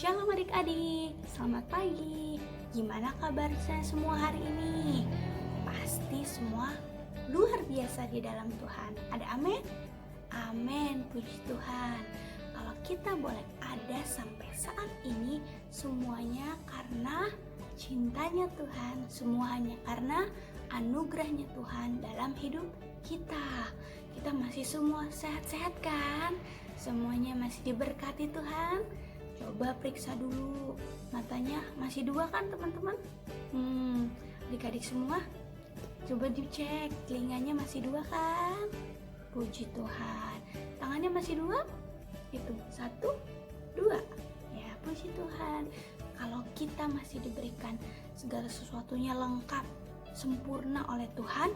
Shalom adik-adik, selamat pagi. Gimana kabarnya semua hari ini? Pasti semua luar biasa di dalam Tuhan. Ada amin? Amin, puji Tuhan. Kalau kita boleh ada sampai saat ini, semuanya karena cintanya Tuhan, semuanya karena anugerahnya Tuhan dalam hidup kita. Kita masih semua sehat-sehat kan? Semuanya masih diberkati Tuhan. Coba periksa dulu matanya, masih 2 kan teman-teman? Adik-adik semua coba dicek, telinganya masih 2 kan? Puji Tuhan. Tangannya masih 2? Itu 1, 2. Ya, puji Tuhan. Kalau kita masih diberikan segala sesuatunya lengkap, sempurna oleh Tuhan,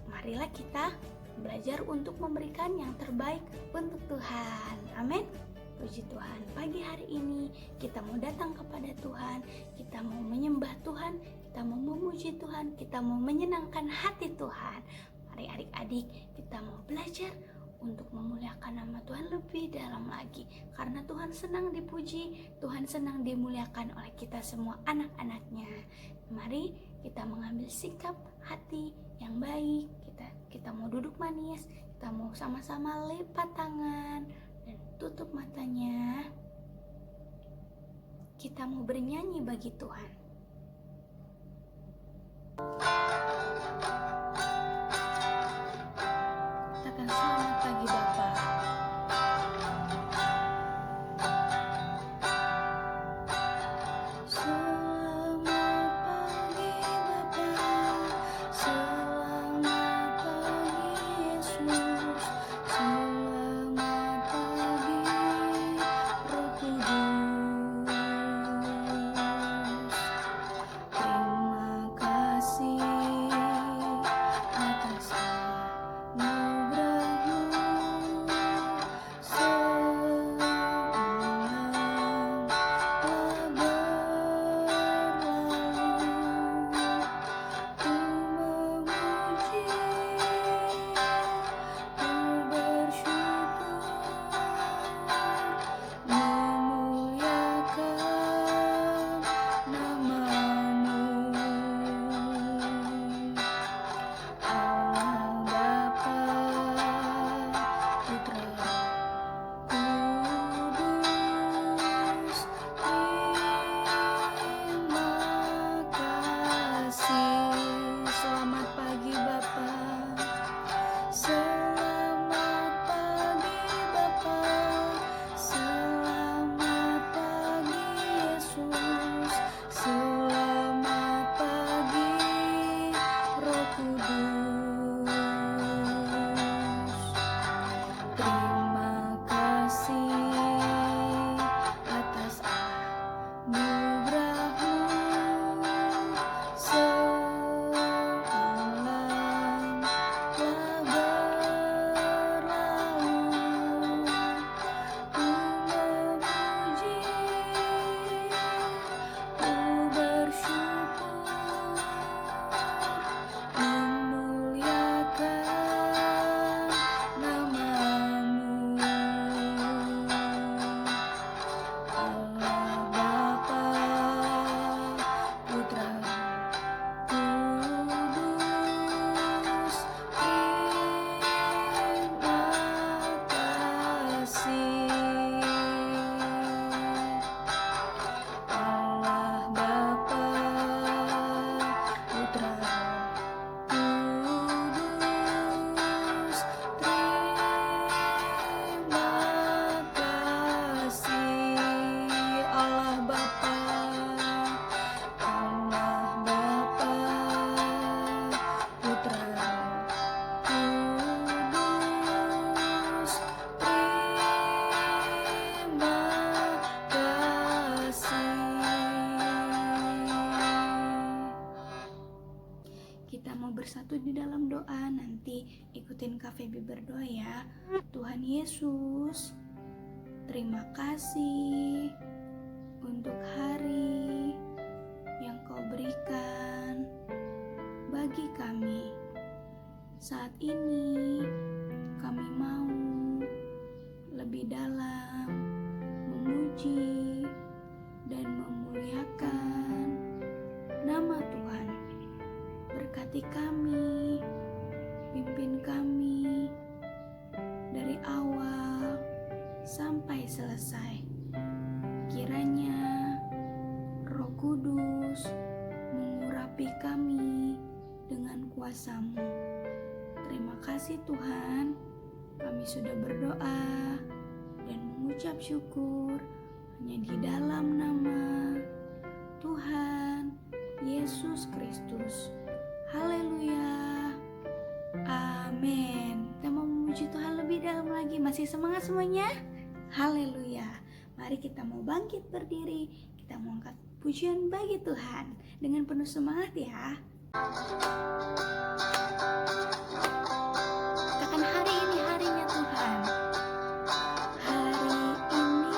marilah kita belajar untuk memberikan yang terbaik untuk Tuhan. Amin. Puji Tuhan, pagi hari ini kita mau datang kepada Tuhan, kita mau menyembah Tuhan, kita mau memuji Tuhan, kita mau menyenangkan hati Tuhan. Mari adik-adik, kita mau belajar untuk memuliakan nama Tuhan lebih dalam lagi. Karena Tuhan senang dipuji, Tuhan senang dimuliakan oleh kita semua anak-anaknya. Mari kita mengambil sikap hati yang baik, kita mau duduk manis, kita mau sama-sama lipat tangan, tutup matanya. Kita mau bernyanyi bagi Tuhan. Katakan selamat pagi Bapa. Kita mau bersatu di dalam doa. Nanti ikutin Kak Feby berdoa ya. Tuhan Yesus, terima kasih untuk hari yang Kau berikan bagi kami. Saat ini kami mau lebih dalam memuji, Berkati kami, pimpin kami dari awal sampai selesai. Kiranya Roh Kudus mengurapi kami dengan kuasa-Mu. Terima kasih Tuhan, kami sudah berdoa dan mengucap syukur hanya di dalam nama Tuhan Yesus Kristus. Haleluya. Amin. Kita mau memuji Tuhan lebih dalam lagi. Masih semangat semuanya? Haleluya. Mari kita mau bangkit berdiri. Kita mau angkat pujian bagi Tuhan dengan penuh semangat ya. Katakan hari ini harinya Tuhan. Hari ini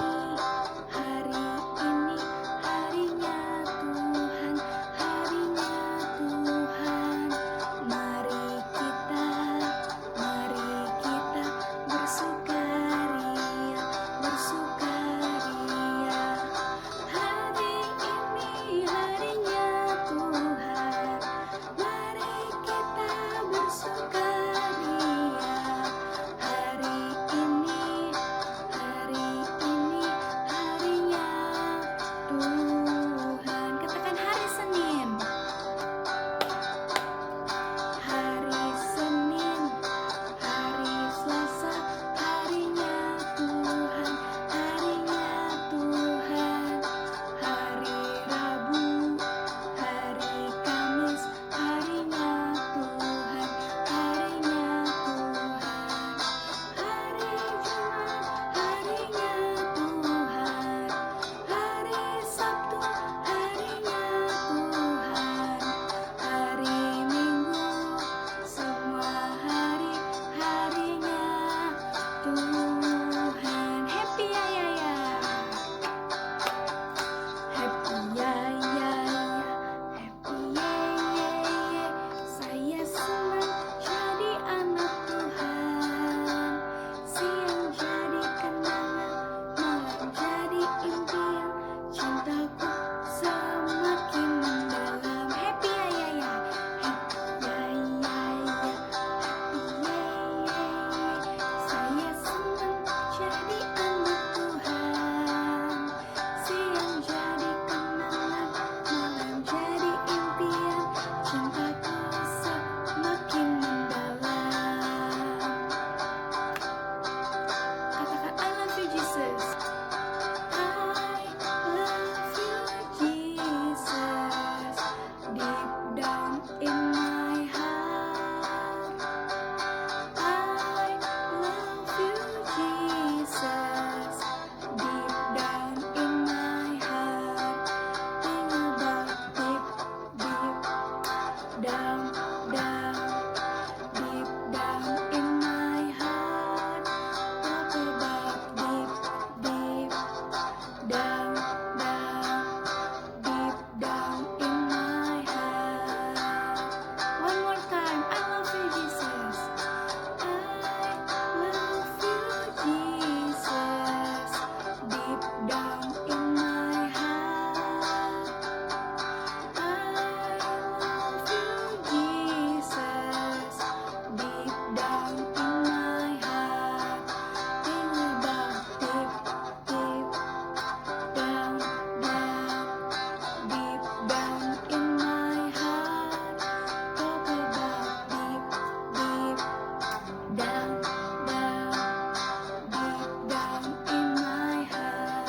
harinya Tuhan, harinya Tuhan. Mari kita bersukaria, bersukaria. Hari ini harinya Tuhan. Mari kita bersukaria. Hari ini harinya Tuhan. Katakan hari Senin. Hari Senin, hari Selasa, harinya Tuhan, harinya Tuhan. Hari Rabu, hari Kamis, harinya Tuhan, harinya Tuhan. Hari Jumat, harinya Tuhan. Hari Sabtu, harinya Tuhan. Hari Minggu, semua hari harinya Tuhan. Happy ya ya ya. Happy ya ya ya. Happy ye ye ye. Saya senang jadi anak Tuhan. Siang jadi kenangan, malam jadi impian. Cintaku semakin mendalam. Happy ya ya ya. Happy ya ya ya. Happy ye ye ye. Saya senang jadi anak Tuhan. Siang jadi kenangan, malam jadi impian. Cintaku semakin mendalam. Katakan I love you Jesus. I love you Jesus. Deep down in my heart. I love you Jesus. Deep down in my heart. Think about deep down, deep down in my heart. Talk about deep down, deep down in my heart. One more time, I love you Jesus. I love you Jesus. Deep down in my heart. I love you Jesus. Deep down in my heart. Think about deep down, deep down in my heart. Talk about deep down, deep down in my heart.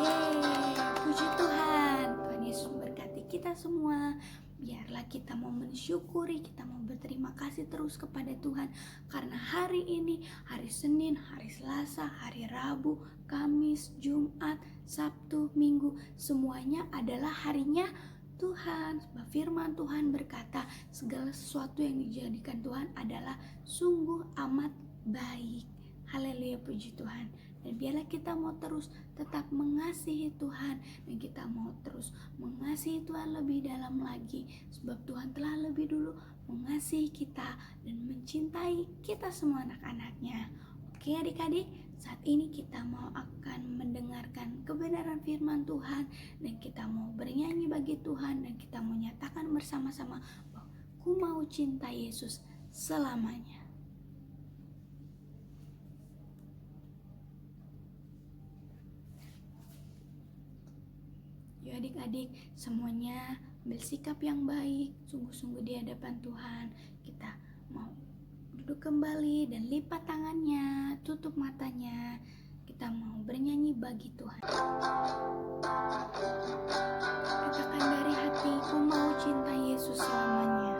Yeay, puji Tuhan. Tuhan Yesus memberkati kita semua. Biarlah kita mau mensyukuri, kita mau berterima kasih terus kepada Tuhan. Karena hari ini, hari Senin, hari Selasa, hari Rabu, Kamis, Jumat, Sabtu, Minggu, semuanya adalah harinya Tuhan. Sebab firman Tuhan berkata, segala sesuatu yang dijadikan Tuhan adalah sungguh amat baik. Haleluya, puji Tuhan. Dan biarlah kita mau terus tetap mengasihi Tuhan, dan kita mau terus mengasihi Tuhan lebih dalam lagi, sebab Tuhan telah lebih dulu mengasihi kita dan mencintai kita semua anak-anaknya. Oke adik-adik, Saat ini kita mau akan mendengarkan kebenaran firman Tuhan, dan kita mau bernyanyi bagi Tuhan, dan kita mau nyatakan bersama-sama bahwa ku mau cinta Yesus selamanya. Yuk adik-adik, semuanya ambil sikap yang baik, sungguh-sungguh di hadapan Tuhan. Kita mau duduk kembali dan lipat tangannya, tutup matanya. Kita mau bernyanyi bagi Tuhan. Katakan dari hati, ku mau cinta Yesus selamanya.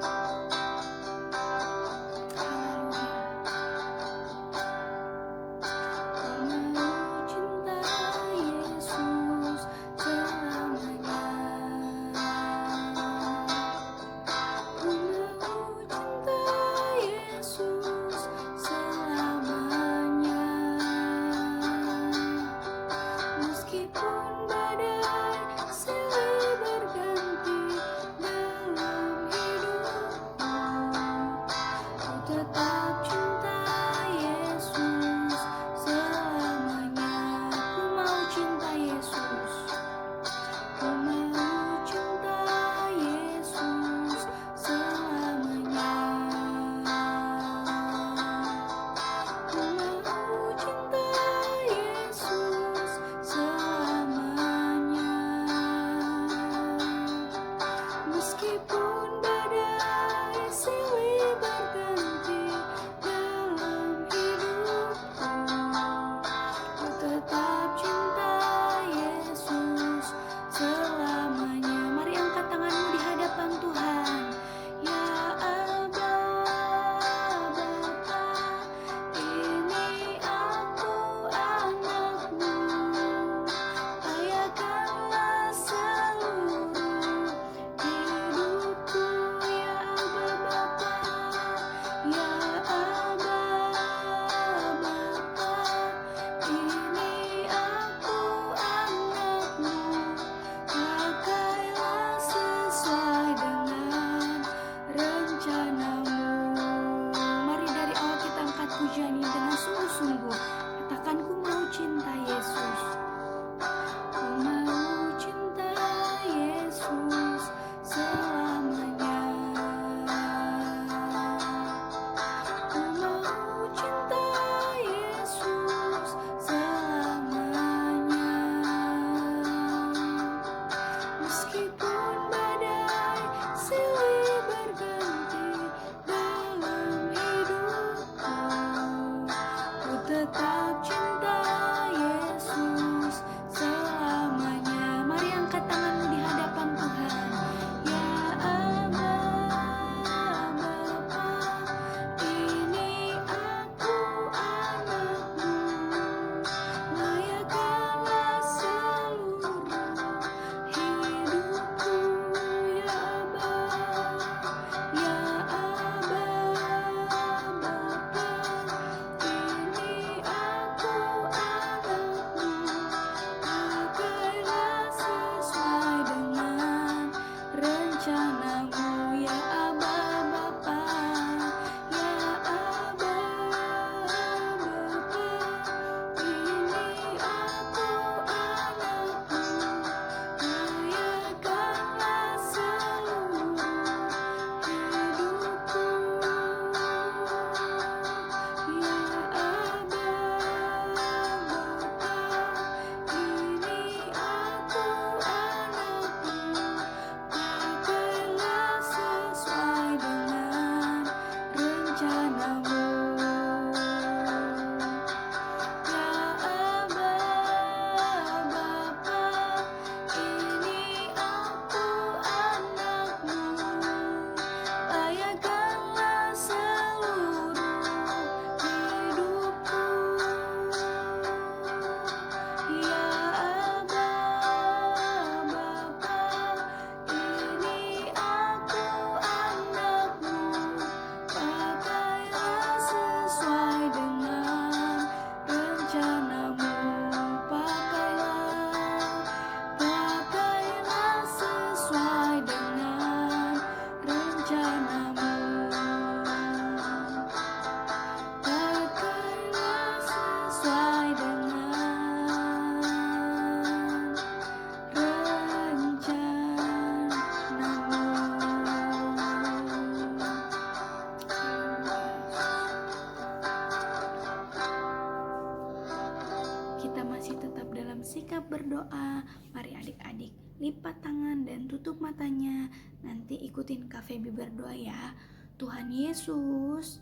kita masih tetap dalam sikap berdoa, mari adik-adik lipat tangan dan tutup matanya. Nanti ikutin Kak Feby berdoa ya. Tuhan Yesus,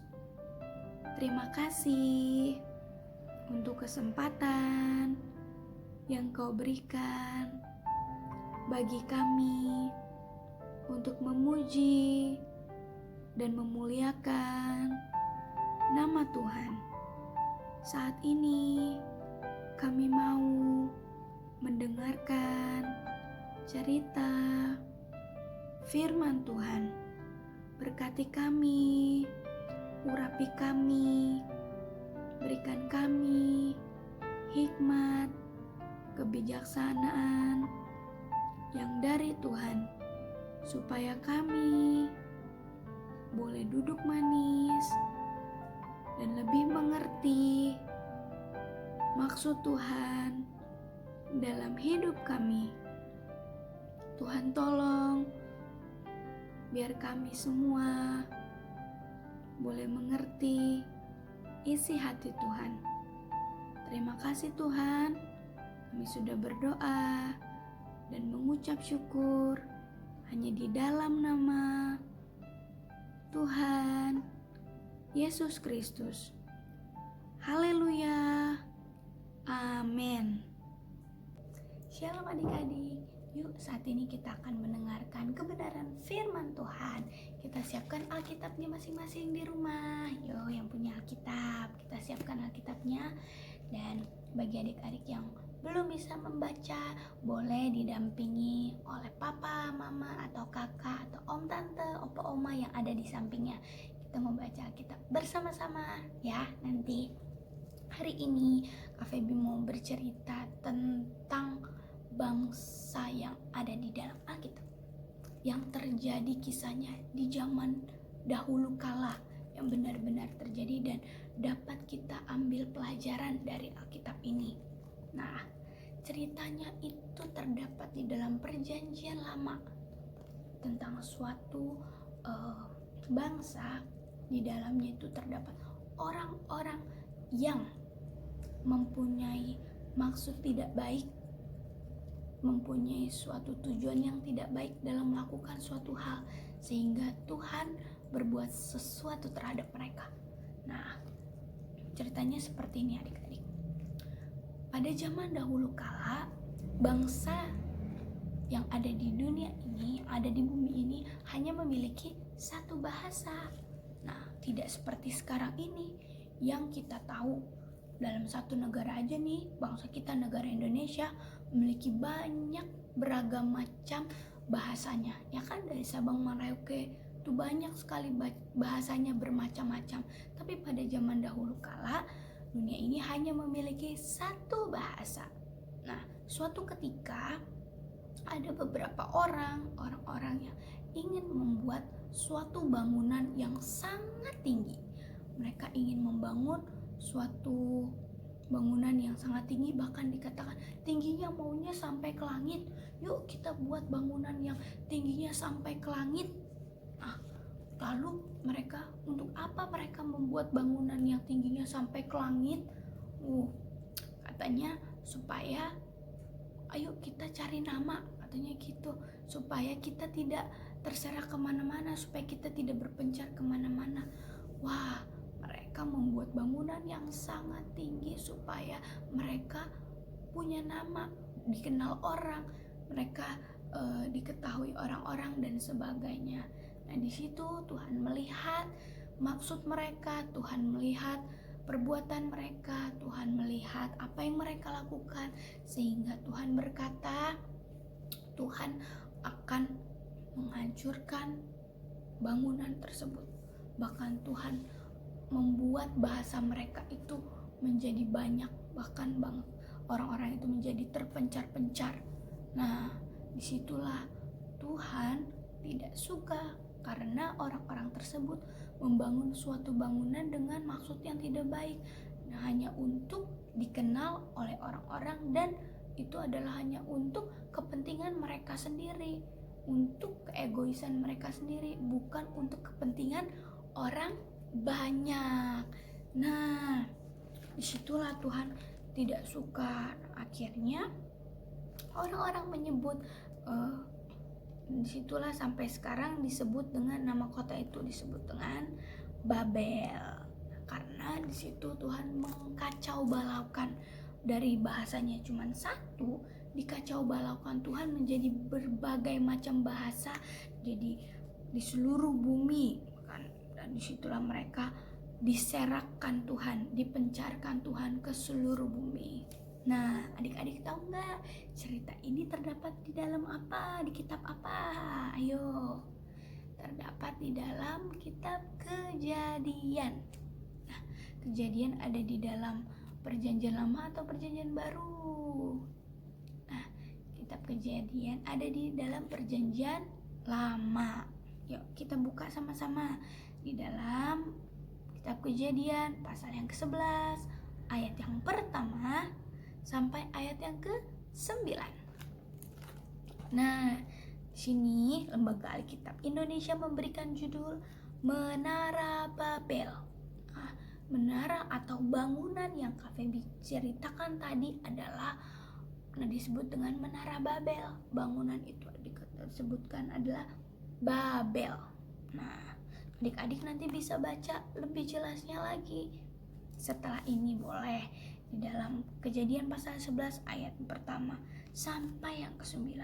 terima kasih untuk kesempatan yang Kau berikan bagi kami untuk memuji dan memuliakan nama Tuhan. Saat ini kami mau mendengarkan cerita firman Tuhan. Berkati kami, urapi kami, berikan kami hikmat, kebijaksanaan yang dari Tuhan, supaya kami boleh duduk manis dan lebih mengerti maksud Tuhan dalam hidup kami. Tuhan tolong biar kami semua boleh mengerti isi hati Tuhan. Terima kasih Tuhan, kami sudah berdoa dan mengucap syukur hanya di dalam nama Tuhan Yesus Kristus. Haleluya. Amin. Shalom adik-adik. Yuk saat ini kita akan mendengarkan kebenaran firman Tuhan. Kita siapkan Alkitabnya masing-masing di rumah. Yo, yang punya Alkitab, kita siapkan Alkitabnya. Dan bagi adik-adik yang belum bisa membaca, boleh didampingi oleh papa, mama, atau kakak, atau om, tante, opa, oma yang ada di sampingnya. Kita membaca Alkitab bersama-sama ya. Nanti hari ini Kak Feby mau bercerita tentang bangsa yang ada di dalam Alkitab, yang terjadi kisahnya di zaman dahulu kala, yang benar-benar terjadi dan dapat kita ambil pelajaran dari Alkitab ini. Nah, ceritanya itu terdapat di dalam Perjanjian Lama tentang suatu bangsa. Di dalamnya itu terdapat orang-orang yang mempunyai maksud tidak baik, mempunyai suatu tujuan yang tidak baik dalam melakukan suatu hal, sehingga Tuhan berbuat sesuatu terhadap mereka. Nah, ceritanya seperti ini adik-adik. Pada zaman dahulu kala, bangsa yang ada di dunia ini, ada di bumi ini, hanya memiliki satu bahasa. Nah, tidak seperti sekarang ini yang kita tahu dalam satu negara aja nih, bangsa kita negara Indonesia memiliki banyak beragam macam bahasanya. Ya kan, dari Sabang Merauke itu banyak sekali bahasanya bermacam-macam. Tapi pada zaman dahulu kala, dunia ini hanya memiliki satu bahasa. Nah, suatu ketika ada beberapa orang-orang yang ingin membuat suatu bangunan yang sangat tinggi. Mereka ingin membangun suatu bangunan yang sangat tinggi, bahkan dikatakan tingginya maunya sampai ke langit. Yuk kita buat bangunan yang tingginya sampai ke langit. Nah, lalu untuk apa mereka membuat bangunan yang tingginya sampai ke langit? Katanya supaya ayo kita cari nama, katanya gitu, supaya kita tidak terserah kemana-mana, supaya kita tidak berpencar kemana-mana. Wah, mereka membuat bangunan yang sangat tinggi supaya mereka punya nama, dikenal orang, mereka diketahui orang-orang dan sebagainya. Nah, di situ Tuhan melihat maksud mereka, Tuhan melihat perbuatan mereka, Tuhan melihat apa yang mereka lakukan, sehingga Tuhan berkata, Tuhan akan menghancurkan bangunan tersebut. Bahkan Tuhan membuat bahasa mereka itu menjadi banyak, bahkan orang-orang itu menjadi terpencar-pencar. Nah, disitulah Tuhan tidak suka karena orang-orang tersebut membangun suatu bangunan dengan maksud yang tidak baik, hanya untuk dikenal oleh orang-orang, dan itu adalah hanya untuk kepentingan mereka sendiri, untuk keegoisan mereka sendiri, bukan untuk kepentingan orang banyak. Nah, disitulah Tuhan tidak suka. Akhirnya orang-orang menyebut disitulah sampai sekarang disebut dengan nama kota itu disebut dengan Babel, karena di situ Tuhan mengkacau balaukan. Dari bahasanya cuma satu, dikacau balaukan Tuhan menjadi berbagai macam bahasa, jadi di seluruh bumi kan. Dan disitulah mereka diserakkan Tuhan, dipencarkan Tuhan ke seluruh bumi. Nah, adik-adik tahu nggak cerita ini terdapat di dalam apa? Di kitab apa? Ayo. Terdapat di dalam kitab Kejadian. Nah, Kejadian ada di dalam Perjanjian Lama atau Perjanjian Baru? Nah, kitab Kejadian ada di dalam Perjanjian Lama. Yuk, kita buka sama-sama di dalam kitab Kejadian pasal yang ke-11 ayat yang pertama sampai ayat yang ke-9. Nah, di sini Lembaga Alkitab Indonesia memberikan judul Menara Babel. Nah, menara atau bangunan yang Kak Feby ceritakan tadi adalah disebut dengan Menara Babel. Bangunan itu disebutkan adalah Babel. Nah, adik-adik nanti bisa baca lebih jelasnya lagi setelah ini, boleh di dalam Kejadian pasal 11 ayat pertama sampai yang ke-9.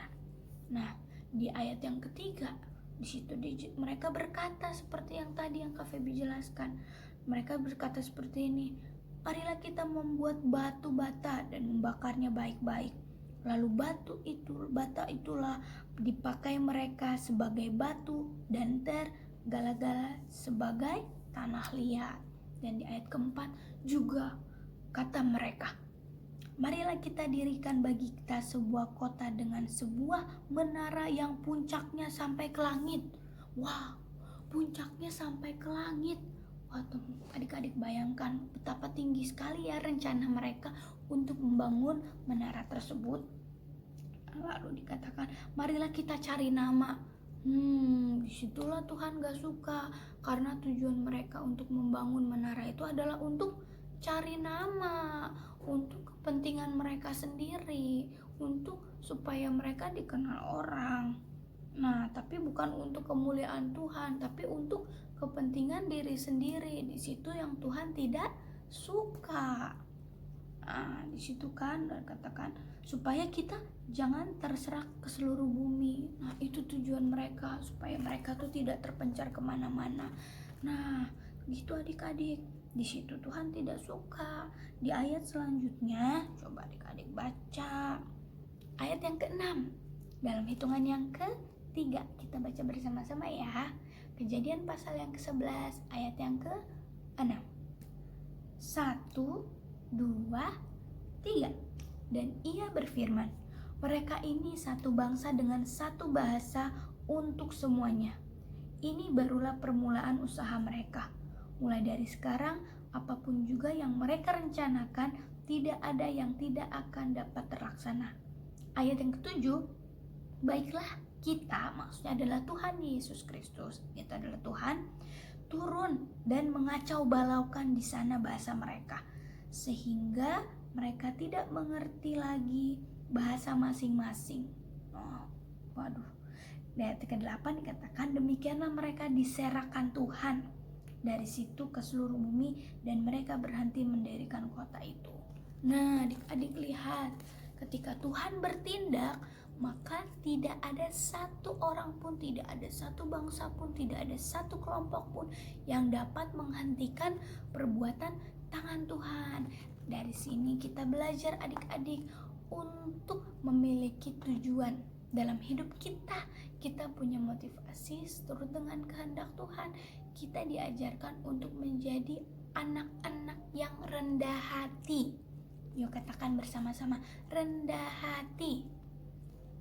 Nah, di ayat yang ketiga di situ mereka berkata seperti yang tadi yang Kak Feby jelaskan. Mereka berkata seperti ini, marilah kita membuat batu bata dan membakarnya baik-baik. Lalu bata itulah dipakai mereka sebagai batu dan tergala-gala sebagai tanah liat. Dan di ayat keempat juga kata mereka, marilah kita dirikan bagi kita sebuah kota dengan sebuah menara yang puncaknya sampai ke langit. Wah, puncaknya sampai ke langit. Waduh, adik-adik bayangkan betapa tinggi sekali ya rencana mereka untuk membangun menara tersebut. Lalu dikatakan, marilah kita cari nama. Disitulah Tuhan gak suka, karena tujuan mereka untuk membangun menara itu adalah untuk cari nama, untuk kepentingan mereka sendiri, untuk supaya mereka dikenal orang. Nah, tapi bukan untuk kemuliaan Tuhan, tapi untuk kepentingan diri sendiri. Di situ yang Tuhan tidak suka. Nah, di situ kan katakan supaya kita jangan terserak ke seluruh bumi. Nah, itu tujuan mereka, supaya mereka tuh tidak terpencar kemana-mana. Nah, gitu adik-adik. Di situ Tuhan tidak suka. Di ayat selanjutnya, coba adik-adik baca ayat yang ke-6 dalam hitungan yang ke-3. Kita baca bersama-sama ya. Kejadian pasal yang ke-11 ayat yang ke-6. 1, 2, 3. Dan ia berfirman, mereka ini satu bangsa dengan satu bahasa untuk semuanya. Ini barulah permulaan usaha mereka. Mulai dari sekarang, apapun juga yang mereka rencanakan, tidak ada yang tidak akan dapat terlaksana. Ayat yang ke-7, baiklah kita, maksudnya adalah Tuhan Yesus Kristus, itu adalah Tuhan, turun dan mengacau balaukan di sana bahasa mereka, sehingga mereka tidak mengerti lagi bahasa masing-masing. Waduh. Di ayat ke-8 dikatakan, demikianlah mereka diserahkan Tuhan dari situ ke seluruh bumi, dan mereka berhenti mendirikan kota itu. Nah, adik-adik lihat, ketika Tuhan bertindak, maka tidak ada satu orang pun, tidak ada satu bangsa pun, tidak ada satu kelompok pun yang dapat menghentikan perbuatan tangan Tuhan. Dari sini kita belajar adik-adik untuk memiliki tujuan dalam hidup kita. Kita punya motivasi seturut dengan kehendak Tuhan. Kita diajarkan untuk menjadi anak-anak yang rendah hati. Yuk katakan bersama-sama, rendah hati.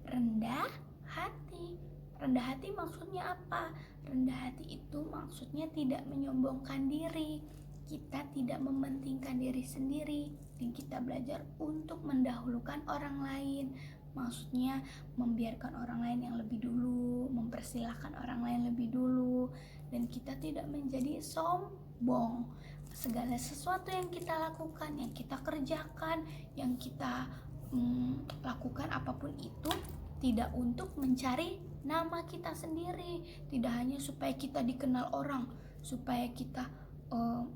Rendah hati. Rendah hati maksudnya apa? Rendah hati itu maksudnya tidak menyombongkan diri. Kita tidak mementingkan diri sendiri, dan kita belajar untuk mendahulukan orang lain. Maksudnya membiarkan orang lain yang lebih dulu, mempersilahkan orang lain lebih dulu, dan kita tidak menjadi sombong. segala sesuatu yang kita lakukan, yang kita kerjakan, yang kita lakukan apapun itu tidak untuk mencari nama kita sendiri, tidak hanya supaya kita dikenal orang, supaya kita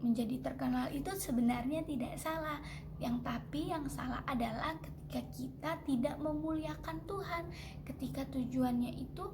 menjadi terkenal. Itu sebenarnya tidak salah. Tapi yang salah adalah ketika kita tidak memuliakan Tuhan, ketika tujuannya itu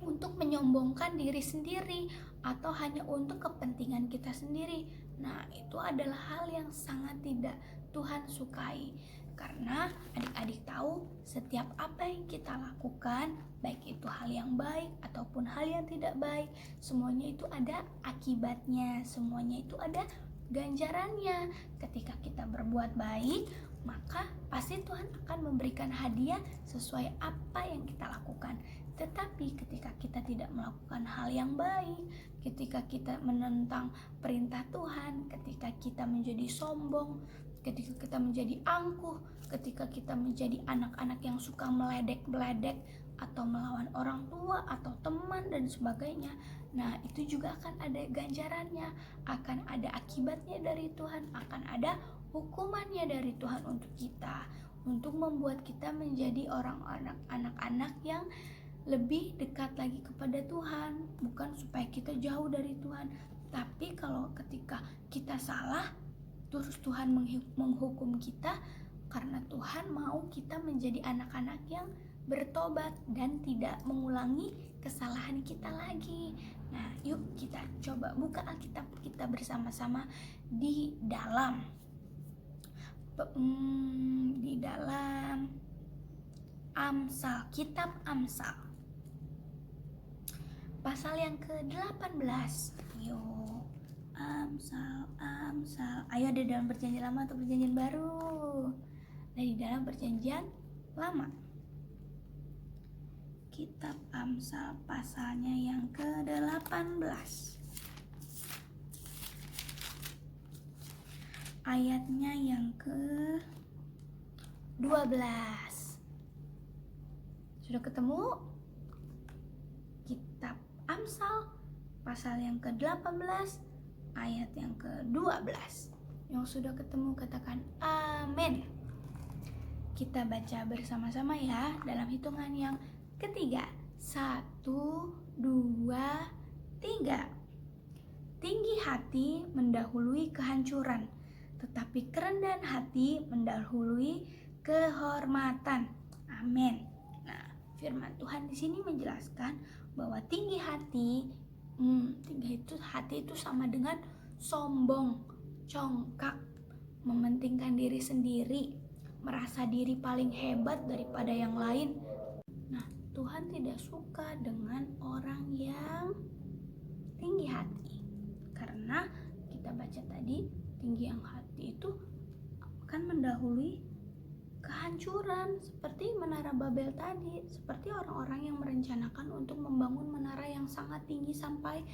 untuk menyombongkan diri sendiri atau hanya untuk kepentingan kita sendiri. Nah, itu adalah hal yang sangat tidak Tuhan sukai. Karena adik-adik tahu setiap apa yang kita lakukan, baik itu hal yang baik ataupun hal yang tidak baik, semuanya itu ada akibatnya, semuanya itu ada ganjarannya. Ketika kita berbuat baik, maka pasti Tuhan akan memberikan hadiah sesuai apa yang kita lakukan. Tetapi ketika kita tidak melakukan hal yang baik, ketika kita menentang perintah Tuhan, ketika kita menjadi sombong, ketika kita menjadi angkuh, ketika kita menjadi anak-anak yang suka meledek-meledek atau melawan orang tua atau teman dan sebagainya, nah itu juga akan ada ganjarannya, akan ada akibatnya dari Tuhan, akan ada hukumannya dari Tuhan untuk kita, untuk membuat kita menjadi anak-anak yang lebih dekat lagi kepada Tuhan, bukan supaya kita jauh dari Tuhan. Tapi kalau ketika kita salah, terus Tuhan menghukum kita, karena Tuhan mau kita menjadi anak-anak yang bertobat dan tidak mengulangi kesalahan kita lagi. Nah, yuk kita coba buka Alkitab kita bersama-sama di dalam Amsal, kitab Amsal pasal yang ke-18. Yuk, Amsal. Ayo, ada dalam perjanjian lama atau perjanjian baru? Dari dalam perjanjian lama. Kitab Amsal pasalnya yang ke-18. Ayatnya yang ke-12. Sudah ketemu? Kitab Amsal pasal yang ke-18 ayat yang ke-12. Yang sudah ketemu katakan amin. Kita baca bersama-sama ya dalam hitungan yang ketiga. 1, 2, 3. Tinggi hati mendahului kehancuran, tetapi kerendahan hati mendahului kehormatan. Amin. Nah, firman Tuhan di sini menjelaskan bahwa tinggi hati itu sama dengan sombong, congkak, mementingkan diri sendiri, merasa diri paling hebat daripada yang lain. Nah, Tuhan tidak suka dengan orang yang tinggi hati. Karena kita baca tadi, tinggi yang hati itu akan mendahului kehancuran, seperti menara Babel tadi, seperti orang-orang yang merencanakan untuk membangun menara yang sangat tinggi sampai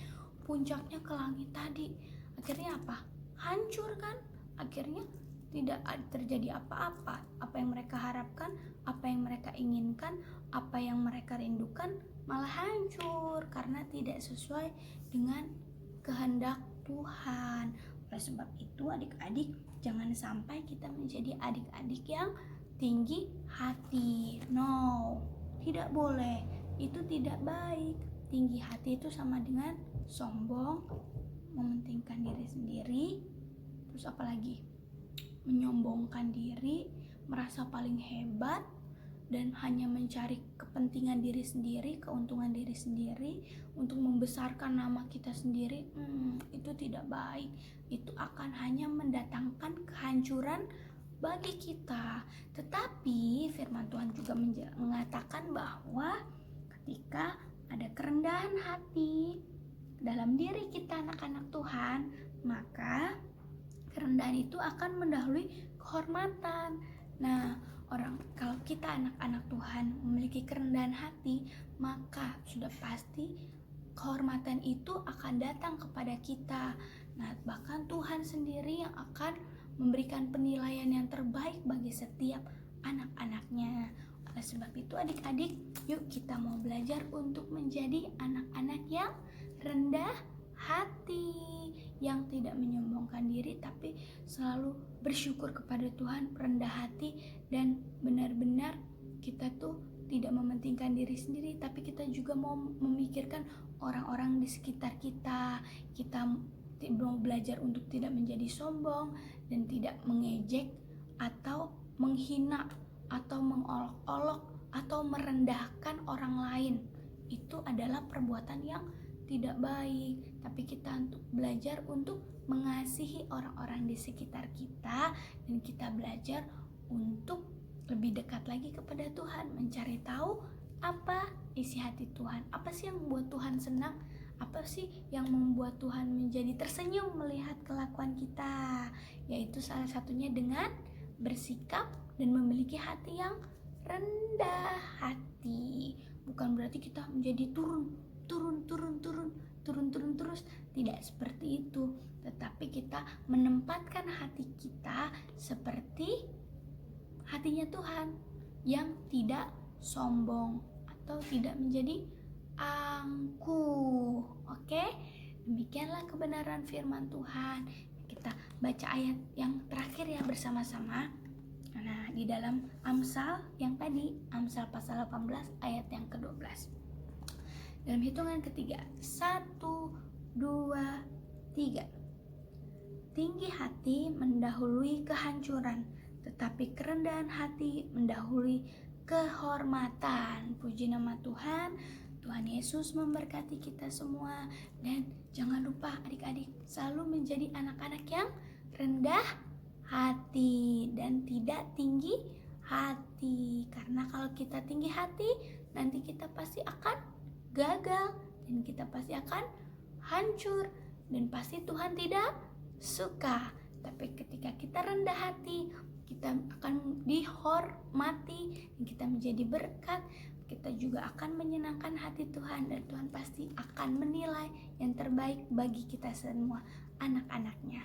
puncaknya ke langit tadi. Akhirnya apa? Hancur kan? Akhirnya tidak terjadi apa-apa. Apa yang mereka harapkan, apa yang mereka inginkan, apa yang mereka rindukan malah hancur karena tidak sesuai dengan kehendak Tuhan. Oleh sebab itu adik-adik, jangan sampai kita menjadi adik-adik yang tinggi hati. No, tidak boleh. Itu tidak baik. Tinggi hati itu sama dengan sombong, mementingkan diri sendiri, terus apa lagi? Menyombongkan diri, merasa paling hebat, dan hanya mencari kepentingan diri sendiri, keuntungan diri sendiri, untuk membesarkan nama kita sendiri. Itu tidak baik. Itu akan hanya mendatangkan kehancuran bagi kita. Tetapi firman Tuhan juga mengatakan bahwa ketika ada kerendahan hati dalam diri kita anak-anak Tuhan, maka kerendahan itu akan mendahului kehormatan. Nah, kalau kita anak-anak Tuhan memiliki kerendahan hati, maka sudah pasti kehormatan itu akan datang kepada kita. Nah, bahkan Tuhan sendiri yang akan memberikan penilaian yang terbaik bagi setiap anak-anaknya. Oleh sebab itu adik-adik, yuk kita mau belajar untuk menjadi anak-anak yang rendah hati, yang tidak menyombongkan diri, tapi selalu bersyukur kepada Tuhan, rendah hati, dan benar-benar kita tuh tidak mementingkan diri sendiri, tapi kita juga mau memikirkan orang-orang di sekitar kita. Kita mau belajar untuk tidak menjadi sombong dan tidak mengejek atau menghina atau mengolok-olok atau merendahkan orang lain. Itu adalah perbuatan yang tidak baik, tapi kita untuk belajar untuk mengasihi orang-orang di sekitar kita, dan kita belajar untuk lebih dekat lagi kepada Tuhan, mencari tahu apa isi hati Tuhan, apa sih yang membuat Tuhan senang, apa sih yang membuat Tuhan menjadi tersenyum melihat kelakuan kita, yaitu salah satunya dengan bersikap dan memiliki hati yang rendah hati. Bukan berarti kita menjadi turun terus, tidak seperti itu, tetapi kita menempatkan hati kita seperti hatinya Tuhan, yang tidak sombong atau tidak menjadi angkuh. Oke, demikianlah kebenaran firman Tuhan. Kita baca ayat yang terakhir ya bersama-sama. Nah, di dalam Amsal yang tadi, Amsal pasal 18 ayat yang ke-12. Dalam hitungan ketiga, 1, 2, 3. Tinggi hati mendahului kehancuran, tetapi kerendahan hati mendahului kehormatan. Puji nama Tuhan. Tuhan Yesus memberkati kita semua. Dan jangan lupa adik-adik selalu menjadi anak-anak yang rendah hati dan tidak tinggi hati. Karena kalau kita tinggi hati, nanti kita pasti akan gagal dan kita pasti akan hancur dan pasti Tuhan tidak suka. Tapi ketika kita rendah hati, kita akan dihormati dan kita menjadi berkat. Kita juga akan menyenangkan hati Tuhan, dan Tuhan pasti akan menilai yang terbaik bagi kita semua anak-anaknya.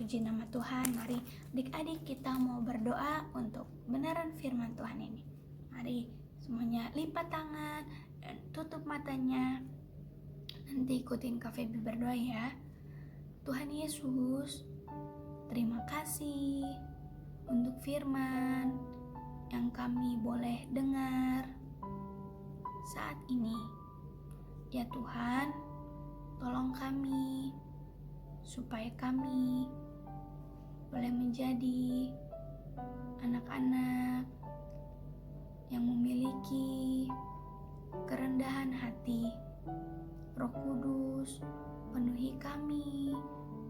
Puji nama Tuhan. Mari adik-adik kita mau berdoa untuk benaran firman Tuhan ini. Mari semuanya lipat tangan dan tutup matanya. Nanti ikutin Kak Feby berdoa ya. Tuhan Yesus, terima kasih untuk firman yang kami boleh dengar saat ini. Ya Tuhan, tolong kami supaya kami boleh menjadi anak-anak yang memiliki kerendahan hati. Roh Kudus, penuhi kami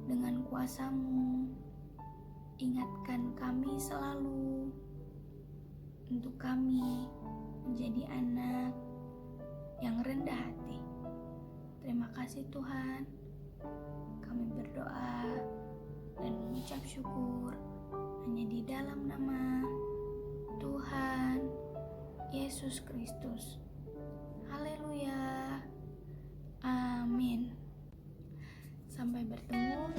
dengan kuasa-Mu. Ingatkan kami selalu untuk kami menjadi anak yang rendah hati. Terima kasih Tuhan. Kami berdoa dan mengucap syukur hanya di dalam nama Tuhan Yesus Kristus. Haleluya. Amin. Sampai bertemu